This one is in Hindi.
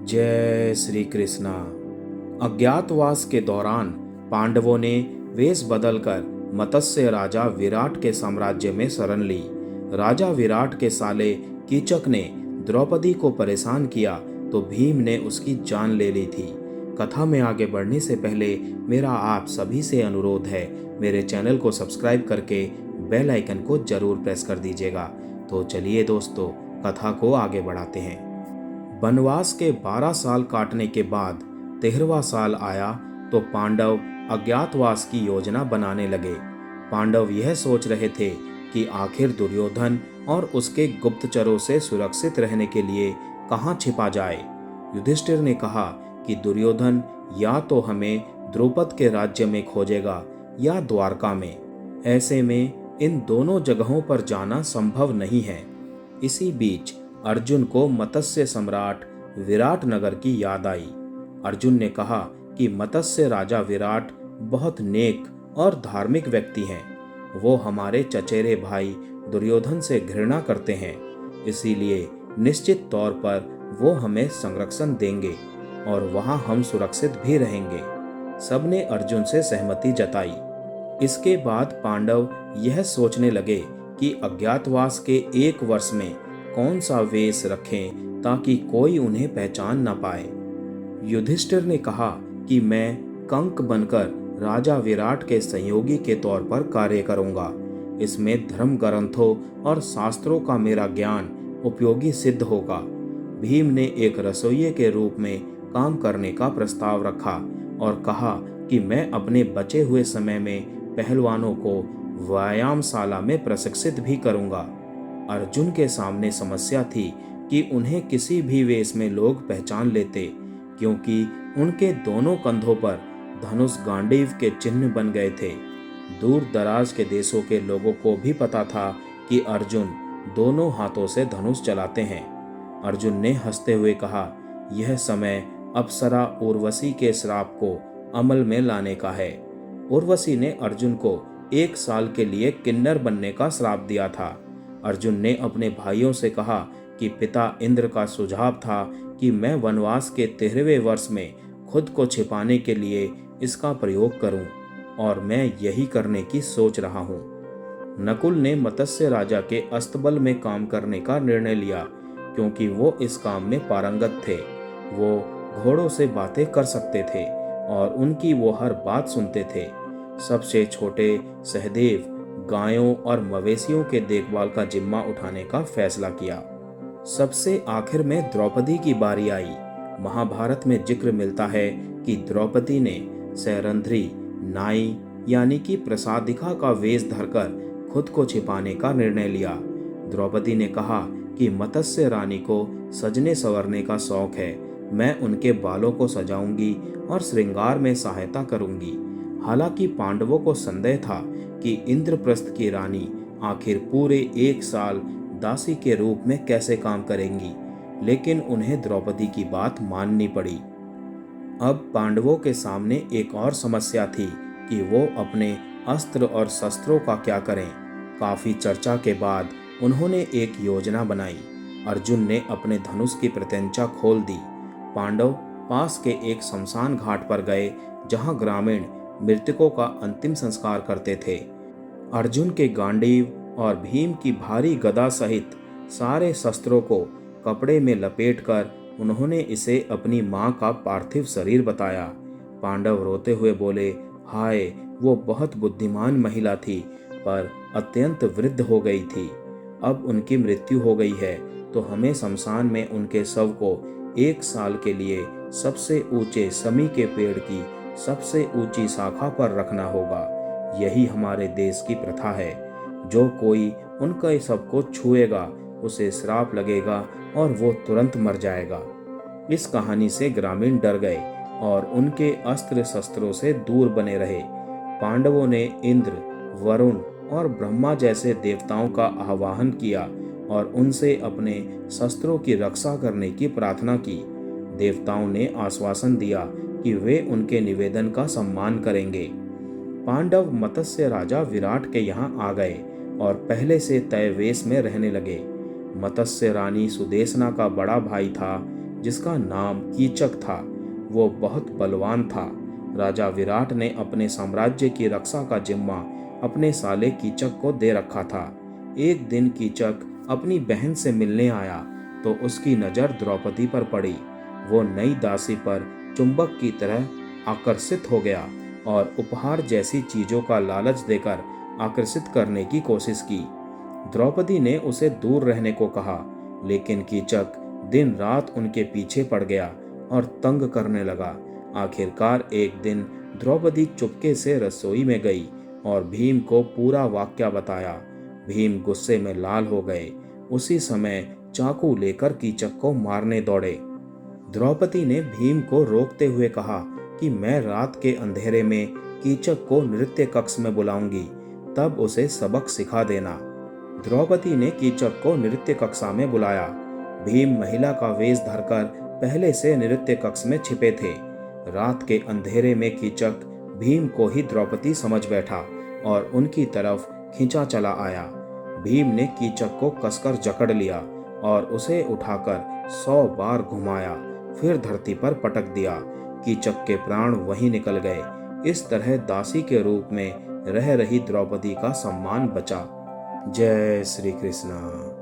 जय श्री कृष्णा। अज्ञातवास के दौरान पांडवों ने वेश बदलकर मत्स्य राजा विराट के साम्राज्य में शरण ली। राजा विराट के साले कीचक ने द्रौपदी को परेशान किया तो भीम ने उसकी जान ले ली थी। कथा में आगे बढ़ने से पहले मेरा आप सभी से अनुरोध है, मेरे चैनल को सब्सक्राइब करके बेल आइकन को जरूर प्रेस कर दीजिएगा। तो चलिए दोस्तों, कथा को आगे बढ़ाते हैं। वनवास के 12 साल काटने के बाद 13वां साल आया तो पांडव अज्ञातवास की योजना बनाने लगे। पांडव यह सोच रहे थे कि आखिर दुर्योधन और उसके गुप्तचरों से सुरक्षित रहने के लिए कहाँ छिपा जाए। युधिष्ठिर ने कहा कि दुर्योधन या तो हमें द्रुपद के राज्य में खोजेगा या द्वारका में। ऐसे में इन दोनों जगहों पर जाना संभव नहीं है। इसी बीच अर्जुन को मत्स्य सम्राट विराट नगर की याद आई। अर्जुन ने कहा कि मत्स्य राजा विराट बहुत नेक और धार्मिक व्यक्ति हैं। वो हमारे चचेरे भाई दुर्योधन से घृणा करते हैं, इसीलिए निश्चित तौर पर वो हमें संरक्षण देंगे और वहां हम सुरक्षित भी रहेंगे। सबने अर्जुन से सहमति जताई। इसके बाद पांडव यह सोचने लगे कि अज्ञातवास के 1 वर्ष में कौन सा वेश रखें ताकि कोई उन्हें पहचान न पाए। युधिष्ठिर ने कहा कि मैं कंक बनकर राजा विराट के सहयोगी के तौर पर कार्य करूंगा। इसमें धर्म ग्रंथों और शास्त्रों का मेरा ज्ञान उपयोगी सिद्ध होगा। भीम ने एक रसोइये के रूप में काम करने का प्रस्ताव रखा और कहा कि मैं अपने बचे हुए समय में पहलवानों को व्यायामशाला में प्रशिक्षित भी करूंगा। अर्जुन के सामने समस्या थी कि उन्हें किसी भी वेश में लोग पहचान लेते, क्योंकि उनके दोनों कंधों पर धनुष गांडीव के चिन्ह बन गए थे। दूर दराज के देशों के लोगों को भी पता था कि अर्जुन दोनों हाथों से धनुष चलाते हैं। अर्जुन ने हंसते हुए कहा, यह समय अप्सरा उर्वशी के श्राप को अमल में लाने का है। उर्वशी ने अर्जुन को 1 साल के लिए किन्नर बनने का श्राप दिया था। अर्जुन ने अपने भाइयों से कहा कि पिता इंद्र का सुझाव था कि मैं वनवास के 13वें वर्ष में खुद को छिपाने के लिए इसका प्रयोग करूं, और मैं यही करने की सोच रहा हूं। नकुल ने मत्स्य राजा के अस्तबल में काम करने का निर्णय लिया, क्योंकि वो इस काम में पारंगत थे। वो घोड़ों से बातें कर सकते थे और उनकी वो हर बात सुनते थे। सबसे छोटे सहदेव गायों और मवेशियों के देखभाल का जिम्मा उठाने का फैसला किया। सबसे आखिर में द्रौपदी की बारी आई। महाभारत में जिक्र मिलता है कि द्रौपदी ने सैरंध्री नाई यानी कि प्रसादिका का वेश धरकर खुद को छिपाने का निर्णय लिया। द्रौपदी ने कहा कि मत्स्य रानी को सजने संवरने का शौक है, मैं उनके बालों को सजाऊंगी और श्रृंगार में सहायता करूंगी। हालांकि पांडवों को संदेह था कि इंद्रप्रस्थ की रानी आखिर पूरे 1 साल दासी के रूप में कैसे काम करेंगी, लेकिन उन्हें द्रौपदी की बात माननी पड़ी। अब पांडवों के सामने एक और समस्या थी कि वो अपने अस्त्र और शस्त्रों का क्या करें। काफी चर्चा के बाद उन्होंने एक योजना बनाई। अर्जुन ने अपने धनुष की प्रत्यंचा खोल दी। पांडव पास के एक शमशान घाट पर गए, जहां ग्रामीण मृतकों का अंतिम संस्कार करते थे। अर्जुन के गांडीव और भीम की भारी गदा सहित सारे शस्त्रों को कपड़े में लपेटकर उन्होंने इसे अपनी मां का पार्थिव शरीर बताया। पांडव रोते हुए बोले, हाय, वो बहुत बुद्धिमान महिला थी, पर अत्यंत वृद्ध हो गई थी। अब उनकी मृत्यु हो गई है तो हमें शमशान में उनके शव को 1 साल के लिए सबसे ऊंचे समी के पेड़ की सबसे ऊंची शाखा पर रखना होगा। यही हमारे देश की प्रथा है। जो कोई उनका शव को छुएगा उसे श्राप लगेगा और वो तुरंत मर जाएगा। इस कहानी से ग्रामीण डर गए और उनके अस्त्र शस्त्रों से दूर बने रहे। पांडवों ने इंद्र, वरुण और ब्रह्मा जैसे देवताओं का आह्वान किया और उनसे अपने शस्त्रों की रक्षा करने की प्रार्थना की। देवताओं ने आश्वासन दिया कि वे उनके निवेदन का सम्मान करेंगे। पांडव मत्स्य राजा विराट के यहाँ आ गए और पहले से तय वेश में रहने लगे। मत्स्य रानी सुदेशना का बड़ा भाई था, जिसका नाम कीचक था। वो बहुत बलवान था। राजा विराट ने अपने साम्राज्य की रक्षा का जिम्मा अपने साले कीचक को दे रखा था। एक दिन कीचक अपनी बहन से मिलने आया तो उसकी नज़र द्रौपदी पर पड़ी। वो नई दासी पर चुंबक की तरह आकर्षित हो गया और उपहार जैसी चीजों का लालच देकर आकर्षित करने की कोशिश की। द्रौपदी ने उसे दूर रहने को कहा, लेकिन कीचक दिन रात उनके पीछे पड़ गया और तंग करने लगा। आखिरकार एक दिन द्रौपदी चुपके से रसोई में गई और भीम को पूरा वाकया बताया। भीम गुस्से में लाल हो गए। उसी समय चाकू लेकर कीचक को मारने दौड़े। द्रौपदी ने भीम को रोकते हुए कहा कि मैं रात के अंधेरे में कीचक को नृत्य कक्ष में बुलाऊंगी, तब उसे सबक सिखा देना। द्रौपदी ने कीचक को नृत्य कक्षा में बुलाया। भीम महिला का वेश धरकर पहले से नृत्य कक्ष में छिपे थे। रात के अंधेरे में कीचक भीम को ही द्रौपदी समझ बैठा और उनकी तरफ खींचा चला आया। भीम ने कीचक को कसकर जकड़ लिया और उसे उठाकर 100 बार घुमाया, फिर धरती पर पटक दिया। कीचक के प्राण वहीं निकल गए। इस तरह दासी के रूप में रह रही द्रौपदी का सम्मान बचा। जय श्री कृष्ण।